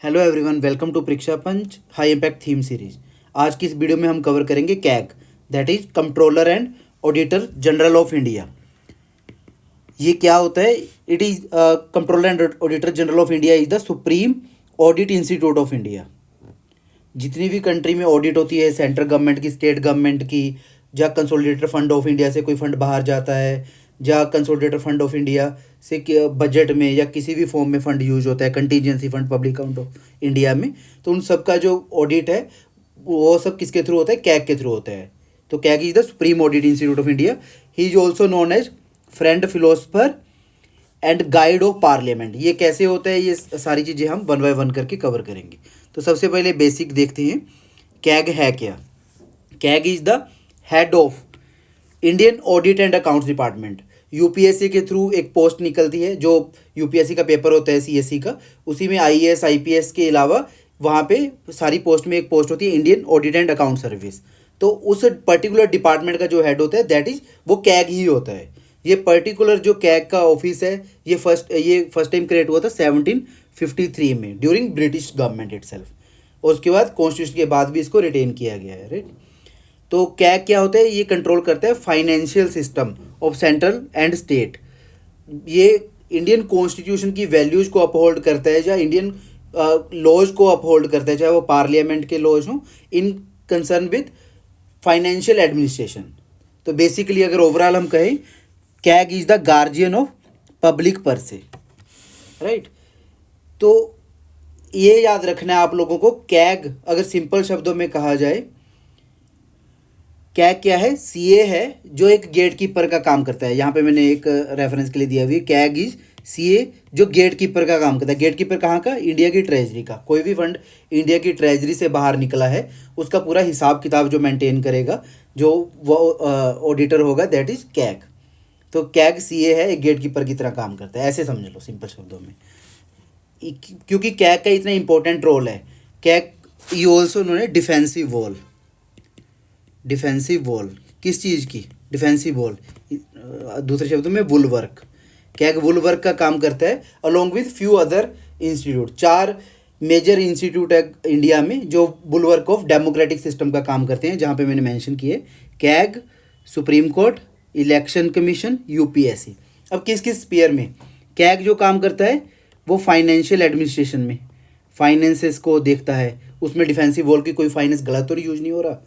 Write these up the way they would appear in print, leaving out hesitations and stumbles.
Hello everyone, welcome to परीक्षा पंच high impact theme series. आज की इस वीडियो में हम कवर करेंगे CAG, that is controller and auditor general of India. ये क्या होता है? It is controller and auditor general of India is the supreme audit institute of India. जितनी भी कंट्री में ऑडिट होती है, सेंट्रल गवर्नमेंट की, स्टेट गवर्नमेंट की, जहाँ कंसोलिडेटेड फंड ऑफ इंडिया से कोई फंड बाहर जाता है, जहाँ कंसोलिडेटेड फंड ऑफ इंडिया से बजट में या किसी भी फॉर्म में फंड यूज होता है, contingency fund, public account of India में, तो उन सब का जो ऑडिट है वो सब किसके थ्रू होता है? कैग के थ्रू होता है। तो CAG is the supreme audit institute of India. He is also known as friend philosopher and guide of parliament. ये कैसे होता है, ये सारी चीज़ें हम वन बाय वन करके कवर करेंगे। तो सबसे पहले बेसिक देखते हैं, कैग है क्या। CAG is the head of Indian audit and accounts department. UPSC के थ्रू एक पोस्ट निकलती है, जो यूपीएससी का पेपर होता है सीएससी का, उसी में आईएएस आईपीएस के अलावा वहाँ पे सारी पोस्ट में एक पोस्ट होती है Indian audit and account service. तो उस पर्टिकुलर डिपार्टमेंट का जो हेड होता है दैट इज वो कैग ही होता है। ये पर्टिकुलर जो कैग का ऑफिस है, ये फर्स्ट टाइम क्रिएट हुआ था 1753 में ड्यूरिंग ब्रिटिश गवर्नमेंट इटसेल्फ, और उसके बाद कॉन्स्टिट्यूशन के बाद भी इसको रिटेन किया गया है, राइट। तो कैग क्या होता है? ये कंट्रोल करता है financial system of central and state. ये इंडियन कॉन्स्टिट्यूशन की वैल्यूज को अपहोल्ड करता है, या इंडियन लॉज को अपहोल्ड करता है, चाहे वो पार्लियामेंट के लॉज हों, इन कंसर्न विद फाइनेंशियल एडमिनिस्ट्रेशन। तो बेसिकली अगर ओवरऑल हम कहें, CAG is the guardian of public पर से, राइट। तो ये याद रखना है आप लोगों को, कैग अगर सिंपल शब्दों में कहा जाए, कैग क्या है? सीए है जो एक गेट कीपर का काम करता है। यहाँ पे मैंने एक रेफरेंस के लिए दिया हुआ है, कैग इज सीए जो गेट कीपर का काम करता है। गेट कीपर कहाँ का? इंडिया की ट्रेजरी का। कोई भी फंड इंडिया की ट्रेजरी से बाहर निकला है, उसका पूरा हिसाब किताब जो मेंटेन करेगा, जो वो ऑडिटर होगा, दैट इज कैग। तो कैग सीए है, एक गेट कीपर की तरह काम करता है, ऐसे समझ लो सिंपल शब्दों में। क्योंकि कैग का इतना इंपॉर्टेंट रोल है, कैग यू ऑल्सो नोन है डिफेंसिव वॉल। डिफेंसिव वॉल किस चीज़ की? डिफेंसिव वॉल, दूसरे शब्दों में वुलवर्क। कैग वुलवर्क का काम करता है along with few other institute. 4 major institute है इंडिया में जो बुलवर्क ऑफ डेमोक्रेटिक सिस्टम का काम करते हैं, जहाँ पे मैंने मेंशन किए, CAG, supreme court, election commission, UPSC. अब किस किस स्पीयर में कैग जो काम करता है? वो फाइनेंशियल एडमिनिस्ट्रेशन में फाइनेंसेस को देखता है, उसमें डिफेंसिव वॉल की कोई फाइनेंस गलत तो यूज नहीं हो रहा।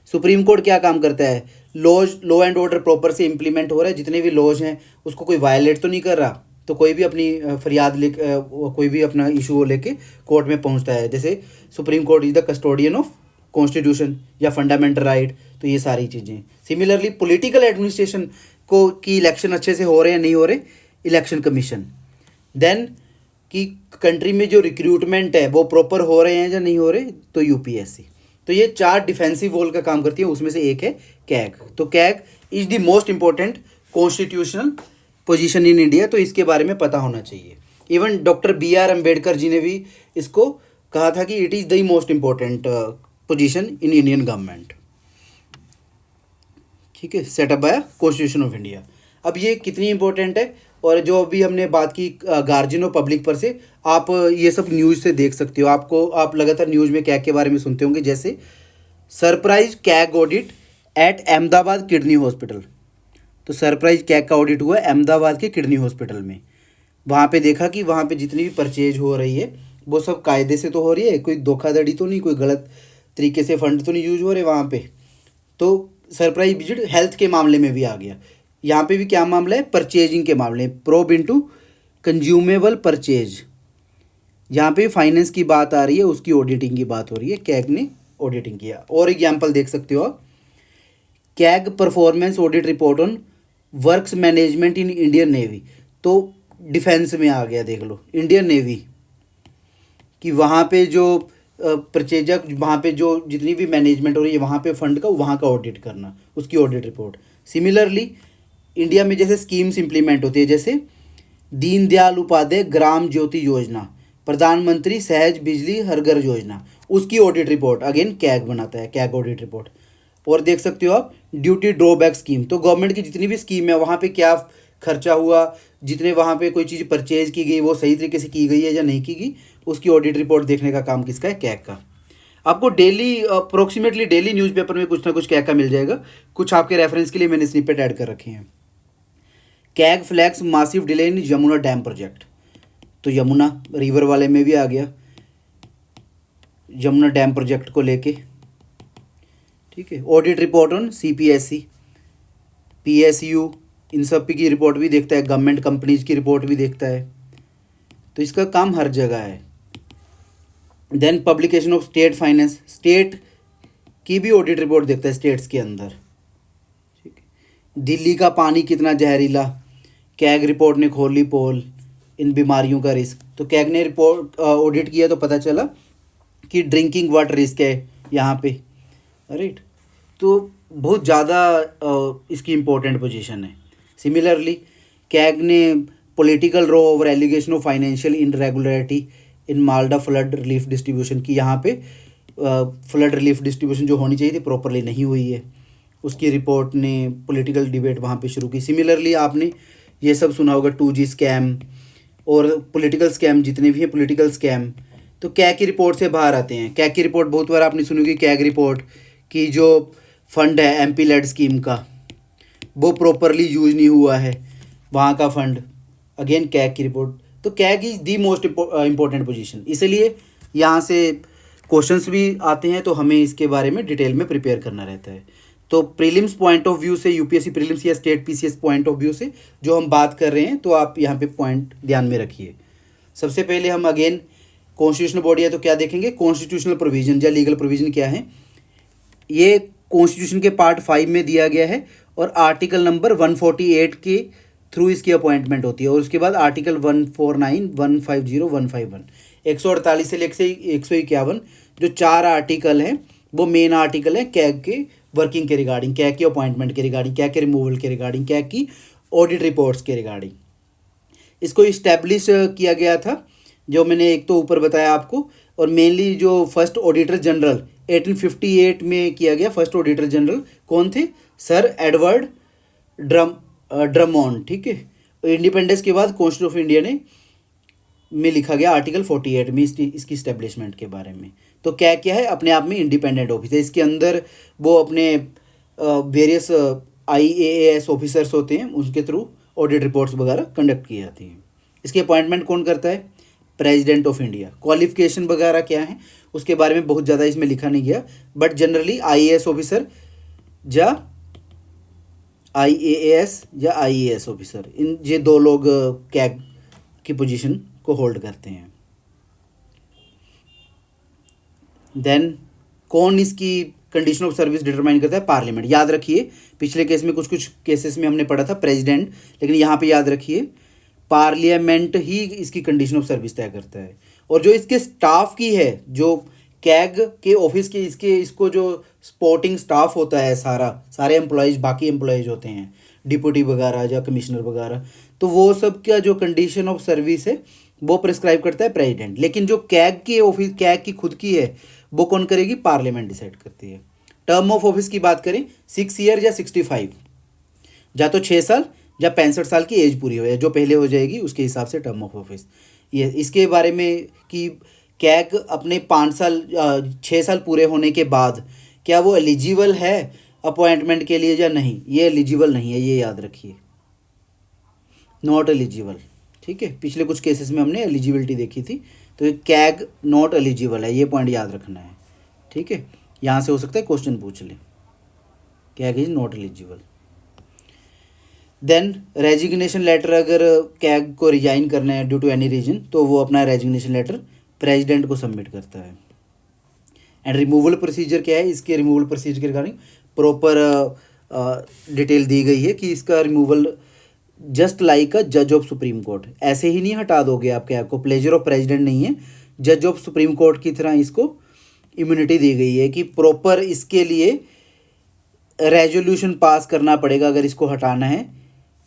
सुप्रीम कोर्ट क्या काम करता है? लॉ एंड ऑर्डर प्रॉपर से इम्प्लीमेंट हो रहा है, जितने भी लॉज हैं उसको कोई वायलेट तो नहीं कर रहा। तो कोई भी अपनी फरियाद ले, कोई भी अपना इशू लेके कोर्ट में पहुंचता है। जैसे supreme court is the custodian of constitution या फंडामेंटल राइट। तो ये सारी चीज़ें। सिमिलरली पॉलिटिकल एडमिनिस्ट्रेशन को कि इलेक्शन अच्छे से हो रहे हैं नहीं हो रहे, इलेक्शन कमीशन। देन कि कंट्री में जो रिक्रूटमेंट है वो प्रॉपर हो रहे हैं या नहीं हो रहे, तो यूपीएससी। तो ये 4 डिफेंसिव वॉल का काम करती है, उसमें से एक है कैग। तो CAG is the most important constitutional position in India, तो इसके बारे में पता होना चाहिए। Even doctor BR Ambedkar ji ने भी इसको कहा था कि it is the most important position in Indian government. ठीक है, setup bye constitution of India. अब ये कितनी इंपॉर्टेंट है, और जो अभी हमने बात की गार्जियन ऑफ पब्लिक पर से, आप ये सब न्यूज़ से देख सकते हो। आप लगातार न्यूज़ में कैग के बारे में सुनते होंगे, जैसे surprise CAG audit at Ahmedabad kidney hospital. तो सरप्राइज कैग का ऑडिट हुआ है अहमदाबाद के किडनी हॉस्पिटल में। वहाँ पे देखा कि वहाँ पे जितनी भी परचेज हो रही है वो सब कायदे से तो हो रही है, कोई धोखाधड़ी तो नहीं, कोई गलत तरीके से फंड तो नहीं यूज हो रहे वहाँ पे। तो सरप्राइज विजिट हेल्थ के मामले में भी आ गया। यहाँ पे भी क्या मामला है? परचेजिंग के मामले, प्रोब इनटू कंज्यूमेबल परचेज। यहाँ पे फाइनेंस की बात आ रही है, उसकी ऑडिटिंग की बात हो रही है, कैग ने ऑडिटिंग किया। और एग्जाम्पल देख सकते हो आप, CAG performance audit report on works management in Indian navy. तो डिफेंस में आ गया, देख लो इंडियन नेवी कि वहाँ पे जो परचेजक, वहाँ पे जो जितनी भी मैनेजमेंट हो रही है वहाँ पे फंड का, वहाँ का ऑडिट करना, उसकी ऑडिट रिपोर्ट। सिमिलरली इंडिया में जैसे स्कीम्स इंप्लीमेंट होती है, जैसे दीनदयाल उपाध्याय ग्राम ज्योति योजना, प्रधानमंत्री सहज बिजली हर घर योजना, उसकी ऑडिट रिपोर्ट अगेन कैग बनाता है, कैग ऑडिट रिपोर्ट। और देख सकते हो आप ड्यूटी ड्रॉबैक स्कीम। तो गवर्नमेंट की जितनी भी स्कीम है वहाँ पे क्या खर्चा हुआ, जितने वहाँ पे कोई चीज़ परचेज की गई वो सही तरीके से की गई है या नहीं की गई, उसकी ऑडिट रिपोर्ट देखने का काम किसका है, कैग का। आपको डेली अप्रोक्सीमेटली डेली न्यूज़पेपर में कुछ ना कुछ कैग का मिल जाएगा। कुछ आपके रेफरेंस के लिए मैंने स्निपेट ऐड कर रखे हैं। CAG flags massive delay in Yamuna dam project, तो यमुना रिवर वाले में भी आ गया यमुना डैम प्रोजेक्ट को लेके, ठीक है। Audit report on CPSC, PSU, इन सब की रिपोर्ट भी देखता है, गवर्नमेंट कंपनीज की रिपोर्ट भी देखता है, तो इसका काम हर जगह है। Then publication of state finance, state की भी ऑडिट रिपोर्ट देखता है स्टेट्स के अंदर, ठीक है। दिल्ली का पानी कितना जहरीला, कैग रिपोर्ट ने खोली पोल इन बीमारियों का रिस्क, तो कैग ने रिपोर्ट ऑडिट किया तो पता चला कि ड्रिंकिंग वाटर रिस्क है यहाँ पे, राइट। तो बहुत ज़्यादा इसकी इम्पोर्टेंट पोजीशन है। सिमिलरली कैग ने political row over allegation of financial irregularity in Malda flood relief distribution की, यहाँ पे फ्लड रिलीफ डिस्ट्रीब्यूशन जो होनी चाहिए थी प्रॉपरली नहीं हुई है, उसकी रिपोर्ट ने पॉलिटिकल डिबेट वहाँ पे शुरू की। सिमिलरली आपने ये सब सुना होगा 2G स्कैम और पॉलिटिकल स्कैम, जितने भी हैं पॉलिटिकल स्कैम, तो कैग की रिपोर्ट से बाहर आते हैं। कैग की रिपोर्ट बहुत बार आपने सुनी होगी, कैग रिपोर्ट की जो फंड है एमपी लेड स्कीम का, वो प्रॉपरली यूज नहीं हुआ है वहाँ का फंड, अगेन कैग की रिपोर्ट। तो CAG is the most important position, इसलिए यहाँ से क्वेश्चंस भी आते हैं, तो हमें इसके बारे में डिटेल में प्रिपेयर करना रहता है। तो प्रीलिम्स पॉइंट ऑफ व्यू से, यूपीएससी प्रीलिम्स या state PCS point of view से जो हम बात कर रहे हैं, तो आप यहाँ पे पॉइंट ध्यान में रखिए। सबसे पहले हम अगेन कॉन्स्टिट्यूशनल बॉडी है तो क्या देखेंगे, कॉन्स्टिट्यूशनल प्रोविजन या लीगल प्रोविजन क्या है, ये कॉन्स्टिट्यूशन के पार्ट 5 में दिया गया है और आर्टिकल नंबर 148 के थ्रू इसकी अपॉइंटमेंट होती है। और उसके बाद आर्टिकल 149, 150, 151, 148 से लेकर 151 जो 4 आर्टिकल हैं, वो मेन आर्टिकल हैं कैग के वर्किंग के रिगार्डिंग, कैग की अपॉइंटमेंट के रिगार्डिंग, कैग के रिमूवल के रिगार्डिंग, कैग की ऑडिट रिपोर्ट्स के रिगार्डिंग। इसको इस्टेब्लिश किया गया था, जो मैंने एक तो ऊपर बताया आपको, और मेनली जो फर्स्ट ऑडिटर जनरल 1858 में किया गया। फर्स्ट ऑडिटर जनरल कौन थे, सर एडवर्ड ड्रमोंड, ठीक है। इंडिपेंडेंस के बाद कॉन्स्टिट्यूशन ऑफ इंडिया में लिखा गया आर्टिकल 48 में इसकी इस्टेब्लिशमेंट के बारे में। तो क्या है, अपने आप में इंडिपेंडेंट ऑफिस है। इसके अंदर वो अपने वेरियस IAAS ऑफिसर्स होते हैं, उसके थ्रू ऑडिट रिपोर्ट्स वगैरह कंडक्ट की जाती हैं। इसकी अपॉइंटमेंट कौन करता है, प्रेसिडेंट ऑफ इंडिया। क्वालिफिकेशन वगैरह क्या है उसके बारे में बहुत ज़्यादा इसमें लिखा नहीं गया, बट जनरली IAS ऑफिसर या IAAS या IAS ऑफिसर, इन ये 2 लोग कैग की पोजीशन को होल्ड करते हैं। देन कौन इसकी कंडीशन ऑफ सर्विस डिटरमाइन करता है, पार्लियामेंट। याद रखिए पिछले केस में कुछ केसेस में हमने पढ़ा था प्रेसिडेंट, लेकिन यहाँ पे याद रखिए पार्लियामेंट ही इसकी कंडीशन ऑफ सर्विस तय करता है। और जो इसके स्टाफ की है, जो कैग के ऑफिस के इसको जो सपोर्टिंग स्टाफ होता है, सारे एम्प्लॉयज़, बाकी एम्प्लॉयज़ होते हैं, डिप्टी वगैरह या कमिश्नर वगैरह, तो वो सब का जो कंडीशन ऑफ सर्विस है वो प्रिस्क्राइब करता है प्रेसिडेंट। लेकिन जो कैग के ऑफिस, कैग की खुद की है, वो कौन करेगी, पार्लियामेंट डिसाइड करती है। टर्म ऑफ ऑफिस की बात करें 6 ईयर या 65, या तो 6 साल या 65 साल की एज पूरी हो जाए, जो पहले हो जाएगी उसके हिसाब से टर्म ऑफ ऑफिस। ये इसके बारे में कि कैग अपने 5 साल 6 साल पूरे होने के बाद क्या वो एलिजिबल है अपॉइंटमेंट के लिए या नहीं, ये एलिजिबल नहीं है, ये याद रखिए, नॉट एलिजिबल, ठीक है। पिछले कुछ केसेस में हमने एलिजिबिलिटी देखी थी, तो ये कैग नॉट एलिजिबल है, ये पॉइंट याद रखना है, ठीक है। यहाँ से हो सकता है क्वेश्चन पूछ ले, CAG is not eligible. Then resignation letter, अगर कैग को रिजाइन करना है ड्यू टू एनी रीजन, तो वो अपना रेजिग्नेशन लेटर प्रेसिडेंट को सबमिट करता है। एंड रिमूवल प्रोसीजर क्या है, इसके रिमूवल प्रोसीजर के रिगार्डिंग प्रॉपर डिटेल दी गई है कि इसका रिमूवल जस्ट लाइक अ जज ऑफ सुप्रीम कोर्ट, ऐसे ही नहीं हटा दोगे आप कैग को, प्लेजर ऑफ प्रेसिडेंट नहीं है, जज ऑफ सुप्रीम कोर्ट की तरह इसको इम्यूनिटी दी गई है कि प्रॉपर इसके लिए रेजोल्यूशन पास करना पड़ेगा अगर इसको हटाना है,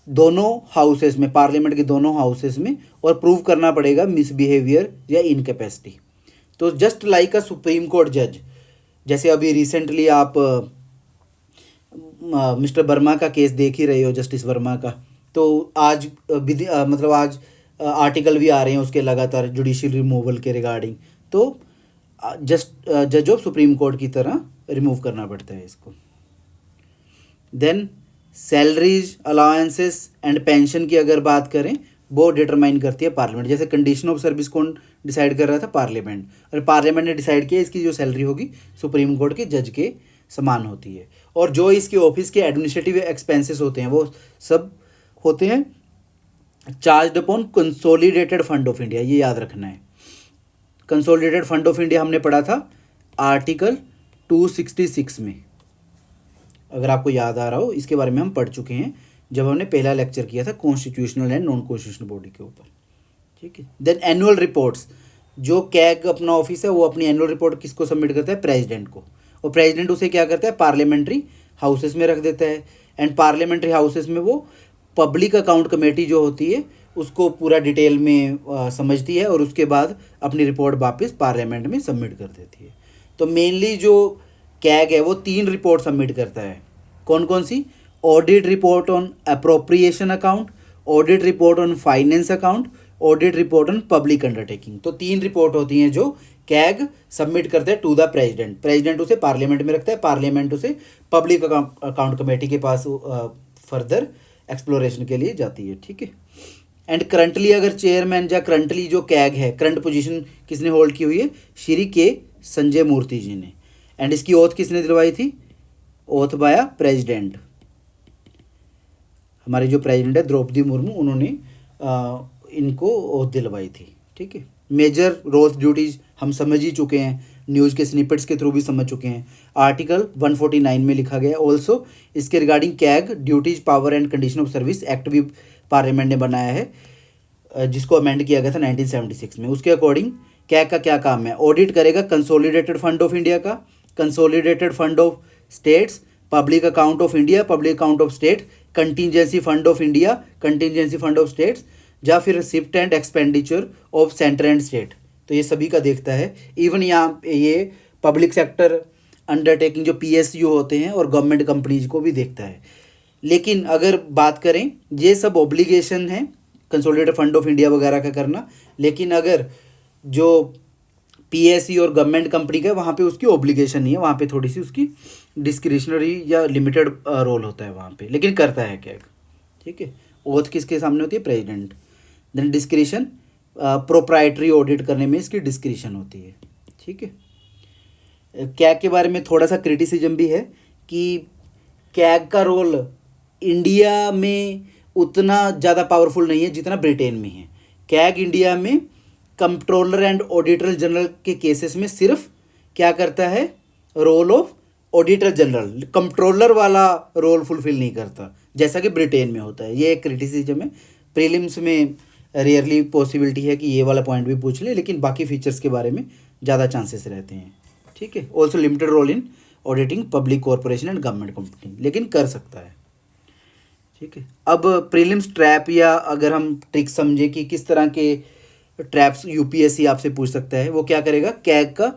दोनों हाउसेस में, पार्लियामेंट के दोनों हाउसेस में, और प्रूव करना पड़ेगा मिसबिहेवियर या इनकैपेसिटी। तो जस्ट लाइक अ सुप्रीम कोर्ट जज, जैसे अभी रिसेंटली आप मिस्टर वर्मा का केस देख ही रहे हो, जस्टिस वर्मा का, तो आज मतलब आज आर्टिकल भी आ रहे हैं उसके लगातार जुडिशियल रिमूवल के रिगार्डिंग। तो जज ऑफ सुप्रीम कोर्ट की तरह रिमूव करना पड़ता है इसको। Then salaries, allowances and pension की अगर बात करें, वो डिटरमाइन करती है पार्लियामेंट। जैसे कंडीशन ऑफ सर्विस कौन डिसाइड कर रहा था? पार्लियामेंट। और पार्लियामेंट ने डिसाइड किया इसकी जो सैलरी होगी सुप्रीम कोर्ट के जज के समान होती है। और जो इसके ऑफिस के एडमिनिस्ट्रेटिव एक्सपेंसेस होते हैं वो सब होते हैं charge upon consolidated fund of India. ये याद रखना है। कंसोलिडेटेड फंड ऑफ इंडिया हमने पढ़ा था आर्टिकल 266 में, अगर आपको याद आ रहा हो। इसके बारे में हम पढ़ चुके हैं जब हमने पहला लेक्चर किया था constitutional and non constitutional body के ऊपर, ठीक है। देन एनुअल रिपोर्ट्स, जो कैग अपना ऑफिस है वो अपनी एनुअल रिपोर्ट किसको सबमिट करता है? प्रेसिडेंट को। और प्रेसिडेंट उसे क्या करता है? पार्लियामेंट्री हाउसेस में रख देता है। एंड पार्लियामेंट्री हाउसेस में वो पब्लिक अकाउंट कमेटी जो होती है उसको पूरा डिटेल में समझती है और उसके बाद अपनी रिपोर्ट वापस पार्लियामेंट में सबमिट कर देती है। तो मेनली जो कैग है वो 3 रिपोर्ट सबमिट करता है। कौन कौन सी? Audit report on appropriation account, audit report on finance account, audit report on public undertaking. तो 3 रिपोर्ट होती हैं जो कैग सबमिट करते हैं टू द प्रेसिडेंट। प्रेसिडेंट उसे पार्लियामेंट में रखता है, पार्लियामेंट उसे पब्लिक अकाउंट कमेटी के पास फर्दर एक्सप्लोरेशन के लिए जाती है, ठीक है। एंड करंटली अगर चेयरमैन या करंटली जो कैग है, करंट पोजीशन किसने होल्ड की हुई है? श्री के संजय मूर्ति जी ने। एंड इसकी ओथ किसने दिलवाई थी? Oath by president. हमारे जो प्रेसिडेंट है द्रौपदी मुर्मू, उन्होंने इनको ओथ दिलवाई थी, ठीक है। मेजर रोल्स ड्यूटीज हम समझ ही चुके हैं, न्यूज़ के स्निपेट्स के थ्रू भी समझ चुके हैं। आर्टिकल 149 में लिखा गया। ऑल्सो इसके regarding CAG duties, power and condition of service act भी पार्लियामेंट ने बनाया है, जिसको अमेंड किया गया था 1976 में। उसके अकॉर्डिंग कैग का क्या काम है? ऑडिट करेगा कंसोलिडेटेड फंड ऑफ इंडिया का, consolidated fund of states, public account of India, public account of state, contingency fund of India, contingency fund of states, या फिर receipt and expenditure of centre and state. तो ये सभी का देखता है। Even यहाँ ये पब्लिक सेक्टर अंडरटेकिंग जो PSU होते हैं और गवर्नमेंट कंपनीज को भी देखता है। लेकिन अगर बात करें, ये सब ऑब्लिगेशन है कंसोलिडेटेड फंड ऑफ इंडिया वगैरह का करना, लेकिन अगर जो PSU और गवर्नमेंट कंपनी का है वहाँ पे उसकी ऑब्लिगेशन नहीं है, वहाँ पे थोड़ी सी उसकी डिस्क्रिशनरी या लिमिटेड रोल होता है वहाँ पे, लेकिन करता है कैग, ठीक है। ओथ किसके सामने होती है? President. Then discretion, proprietary audit करने में इसकी डिस्क्रिशन होती है, ठीक है। कैग के बारे में थोड़ा सा क्रिटिसिज्म भी है कि कैग का रोल इंडिया में उतना ज़्यादा पावरफुल नहीं है जितना ब्रिटेन में है। कैग इंडिया में कंट्रोलर एंड ऑडिटर जनरल के केसेस में सिर्फ क्या करता है? Role of auditor general, controller वाला रोल फुलफिल नहीं करता जैसा कि ब्रिटेन में होता है। ये एक क्रिटिसिज्म है। प्रीलिम्स में रेयरली पॉसिबिलिटी है कि ये वाला पॉइंट भी पूछ ले, लेकिन बाकी फीचर्स के बारे में ज़्यादा चांसेस रहते हैं, ठीक है। Also limited role in auditing public corporation and government company, लेकिन कर सकता है, ठीक है। अब प्रीलिम्स ट्रैप, या अगर हम ट्रिक समझे कि किस तरह के ट्रैप्स UPSC आपसे पूछ सकता है, वो क्या करेगा? कैग का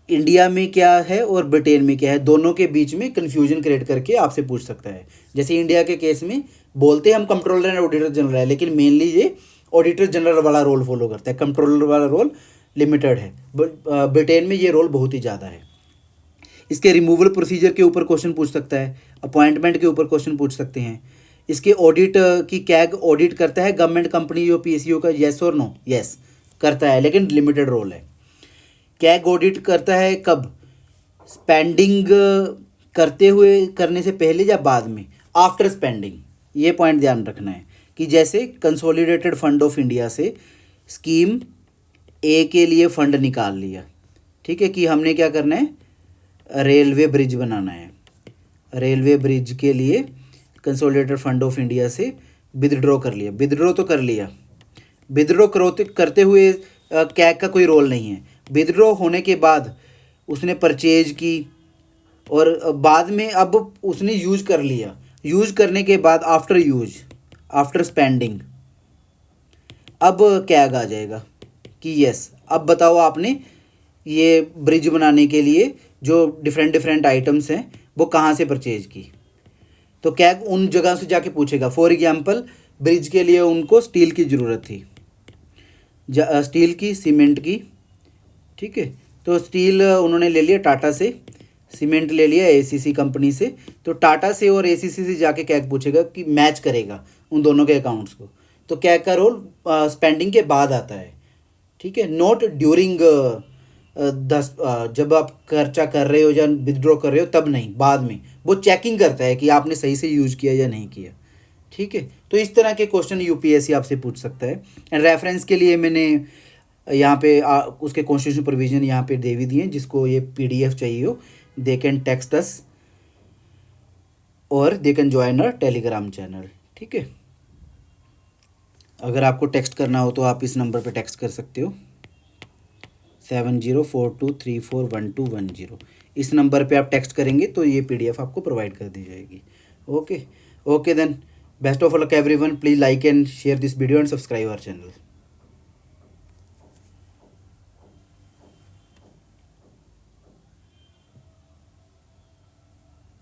इंडिया में क्या है और ब्रिटेन में क्या है, दोनों के बीच में कन्फ्यूजन क्रिएट करके आपसे पूछ सकता है। जैसे इंडिया के केस में बोलते हैं हम कंट्रोलर एंड ऑडिटर जनरल है, लेकिन मेनली ये ऑडिटर जनरल वाला रोल फॉलो करता है, कंट्रोलर वाला रोल लिमिटेड है। ब्रिटेन में ये रोल बहुत ही ज़्यादा है। इसके रिमूवल प्रोसीजर के ऊपर क्वेश्चन पूछ सकता है, अपॉइंटमेंट के ऊपर क्वेश्चन पूछ सकते हैं। इसके ऑडिट की कैग ऑडिट करता है गवर्नमेंट कंपनी जो PSU का, येस और नो? येस करता है, लेकिन लिमिटेड रोल है। कैग ऑडिट करता है कब? स्पेंडिंग करते हुए, करने से पहले या बाद में? After spending. ये पॉइंट ध्यान रखना है कि जैसे कंसोलिडेटेड फंड ऑफ इंडिया से स्कीम A के लिए फ़ंड निकाल लिया, ठीक है, कि हमने क्या करना है? रेलवे ब्रिज बनाना है। रेलवे ब्रिज के लिए कंसोलिडेटेड फंड ऑफ इंडिया से विदड्रॉ कर लिया, विदड्रॉ तो कर लिया। विदड्रॉ करते हुए कैग का कोई रोल नहीं है। विदड्रॉ होने के बाद उसने परचेज की और बाद में अब उसने यूज कर लिया। यूज करने के बाद आफ्टर यूज, आफ्टर स्पेंडिंग, अब कैग आ जाएगा कि यस अब बताओ आपने ये ब्रिज बनाने के लिए जो डिफरेंट आइटम्स हैं वो कहाँ से परचेज की। तो कैग उन जगह से जाके पूछेगा। फॉर एग्जांपल ब्रिज के लिए उनको स्टील की ज़रूरत थी, स्टील की, सीमेंट की, ठीक है। तो स्टील उन्होंने ले लिया टाटा से, सीमेंट ले लिया एसीसी कंपनी से। तो टाटा से और एसीसी से जाके कैग पूछेगा कि मैच करेगा उन दोनों के अकाउंट्स को। तो कैग का रोल स्पेंडिंग के बाद आता है, ठीक है, नॉट ड्यूरिंग जब आप खर्चा कर रहे हो या विदड्रॉ कर रहे हो तब नहीं, बाद में वो चेकिंग करता है कि आपने सही से यूज किया या नहीं किया, ठीक है। तो इस तरह के क्वेश्चन यूपीएससी आपसे पूछ सकता है। एंड रेफरेंस के लिए मैंने यहाँ पे उसके कॉन्स्टिट्यूशन प्रोविजन यहाँ पे दे भी दिए हैं, जिसको ये पीडीएफ चाहिए हो दे कैन टेक्स्ट अस और they can join our Telegram channel, ठीक है। अगर आपको टेक्स्ट करना हो तो आप इस नंबर पे टेक्स्ट कर सकते हो 7042341210। इस नंबर पे आप टेक्स्ट करेंगे तो ये पीडीएफ आपको प्रोवाइड कर दी जाएगी। Okay okay then, best of luck everyone. Please like and share this video and subscribe our channel.